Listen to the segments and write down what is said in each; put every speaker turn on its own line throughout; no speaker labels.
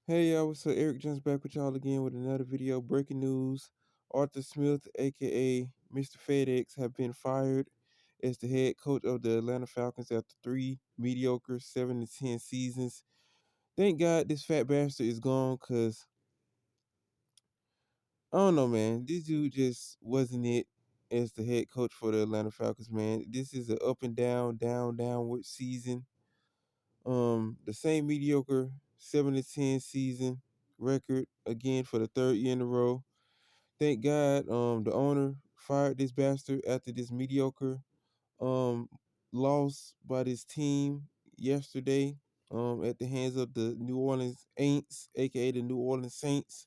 Hey y'all, what's up? Eric Jones back with y'all again with another video. Breaking news. Arthur Smith, aka Mr. FedEx, have been fired as the head coach of the Atlanta Falcons after three mediocre 7-10 seasons. Thank God this fat bastard is gone, cause I don't know, man. This dude just wasn't it as the head coach for the Atlanta Falcons, man. This is an up and downward season. The same mediocre 7-10 season record again for the third year in a row. Thank God, the owner fired this bastard after this mediocre um loss by this team yesterday at the hands of the New Orleans Aints, aka the New Orleans Saints.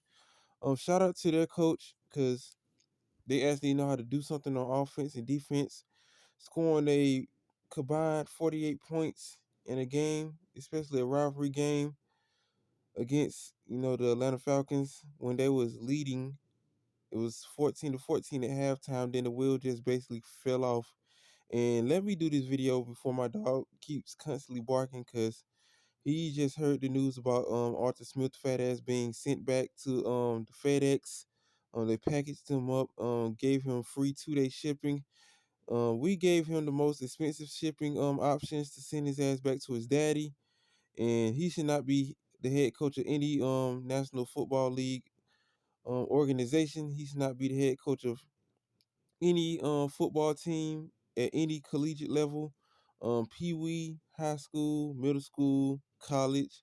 Shout out to their coach because they actually know how to do something on offense and defense, scoring a combined 48 points in a game, especially a rivalry game against the Atlanta Falcons when they was leading. It was 14-14 at halftime. Then the wheel just basically fell off. And let me do this video before my dog keeps constantly barking because he just heard the news about Arthur Smith fat ass being sent back to the FedEx. They packaged him up, gave him free 2-day shipping. We gave him the most expensive shipping options to send his ass back to his daddy, and he should not be the head coach of any National Football League organization. He should not be the head coach of any football team at any collegiate level, pee wee, high school, middle school, college,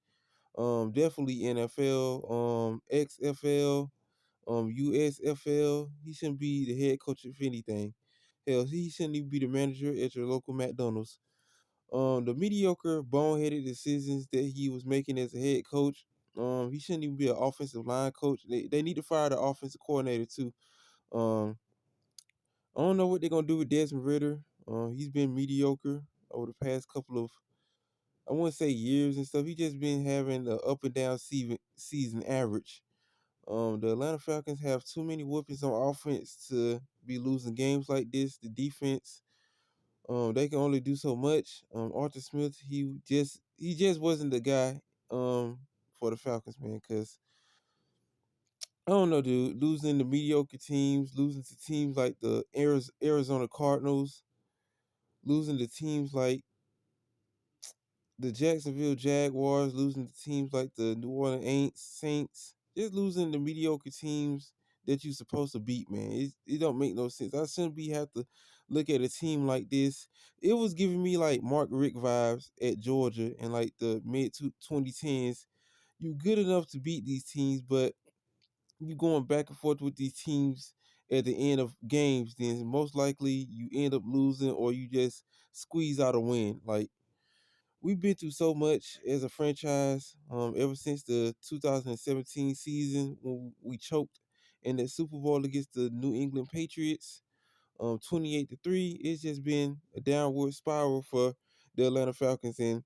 definitely NFL, XFL, USFL. He shouldn't be the head coach of anything. Hell, he shouldn't even be the manager at your local McDonald's. The mediocre, boneheaded decisions that he was making as a head coach. He shouldn't even be an offensive line coach. They need to fire the offensive coordinator too. Um, I don't know what they're gonna do with Desmond Ritter. He's been mediocre over the past couple of, I wouldn't say years and stuff. He just been having an up and down season average. The Atlanta Falcons have too many weapons on offense to be losing games like this. The defense, they can only do so much. Arthur Smith, he just wasn't the guy for the Falcons, man. Cause I don't know, dude. Losing to mediocre teams, losing to teams like the Arizona Cardinals, losing to teams like the Jacksonville Jaguars, losing to teams like the New Orleans Saints, just losing the mediocre teams that you're supposed to beat, man. It don't make no sense. I shouldn't be have to look at a team like this. It was giving me like Mark Rick vibes at Georgia in like the mid 2010s. You good enough to beat these teams, but you going back and forth with these teams at the end of games, then most likely you end up losing or you just squeeze out a win. Like, we've been through so much as a franchise ever since the 2017 season when we choked in the Super Bowl against the New England Patriots, 28-3. It's just been a downward spiral for the Atlanta Falcons, and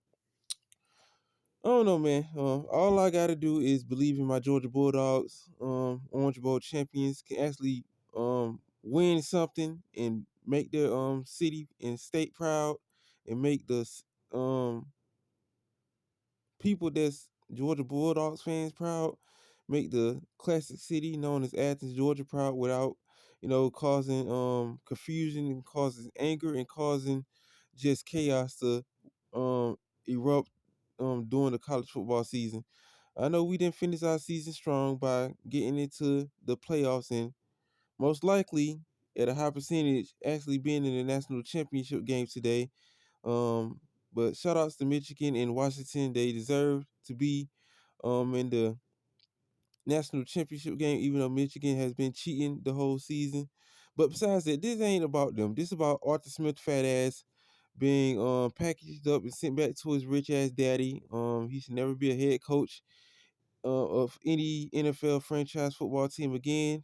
I don't know, man. All I gotta do is believe in my Georgia Bulldogs. Orange Bowl champions can actually win something and make their city and state proud, and make the um people that's Georgia Bulldogs fans proud, make the classic city known as Athens, Georgia proud without, causing confusion and causing anger and causing just chaos to um erupt during the college football season. I know we didn't finish our season strong by getting into the playoffs and most likely at a high percentage actually being in the national championship game today. um, but shout outs to Michigan and Washington. They deserve to be in the national championship game, even though Michigan has been cheating the whole season. But besides that, this ain't about them. This is about Arthur Smith fat ass being packaged up and sent back to his rich ass daddy. He should never be a head coach of any NFL franchise football team again.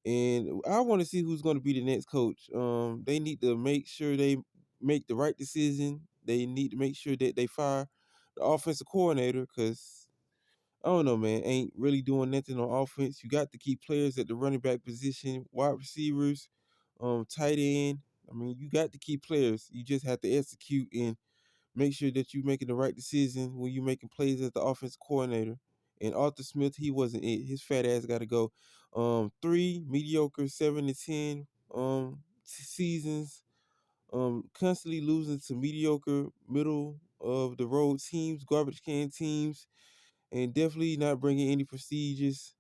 And I want to see who's going to be the next coach. They need to make sure they make the right decision. They need to make sure that they fire the offensive coordinator because I don't know, man, ain't really doing nothing on offense. You got to keep players at the running back position, wide receivers, tight end. I mean, you got to keep players. You just have to execute and make sure that you're making the right decision when you're making plays as the offensive coordinator. And Arthur Smith, he wasn't it. His fat ass got to go. Three mediocre 7 to 10 seasons. Constantly losing to mediocre middle of the road teams, garbage can teams, and definitely not bringing any prestigious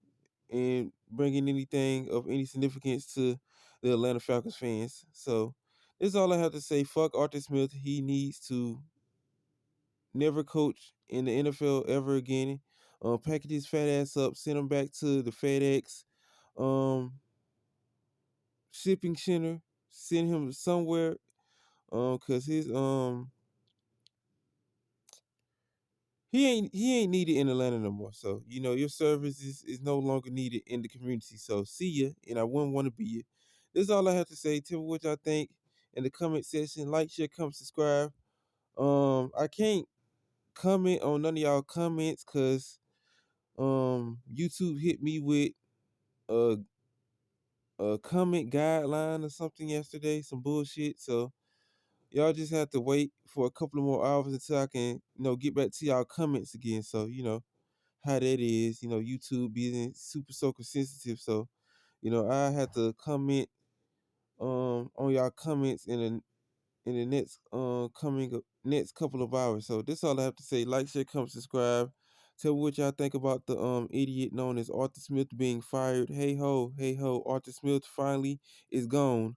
and bringing anything of any significance to the Atlanta Falcons fans. So this is all I have to say. Fuck Arthur Smith. He needs to never coach in the NFL ever again. Package his fat ass up, send him back to the FedEx um, shipping center, send him somewhere. Cause his he ain't needed in Atlanta no more. So your service is no longer needed in the community. So see ya, and I wouldn't want to be you. This is all I have to say. Tell me what y'all think in the comment section. Like, share, comment, subscribe. I can't comment on none of y'all comments because YouTube hit me with a comment guideline or something yesterday, some bullshit. So y'all just have to wait for a couple of more hours until I can get back to y'all comments again. So how that is. YouTube being super soaker sensitive. So, I have to comment on y'all comments in the next couple of hours. So this all I have to say. Like, share, comment, subscribe. Tell me what y'all think about the idiot known as Arthur Smith being fired. Hey ho, Arthur Smith finally is gone.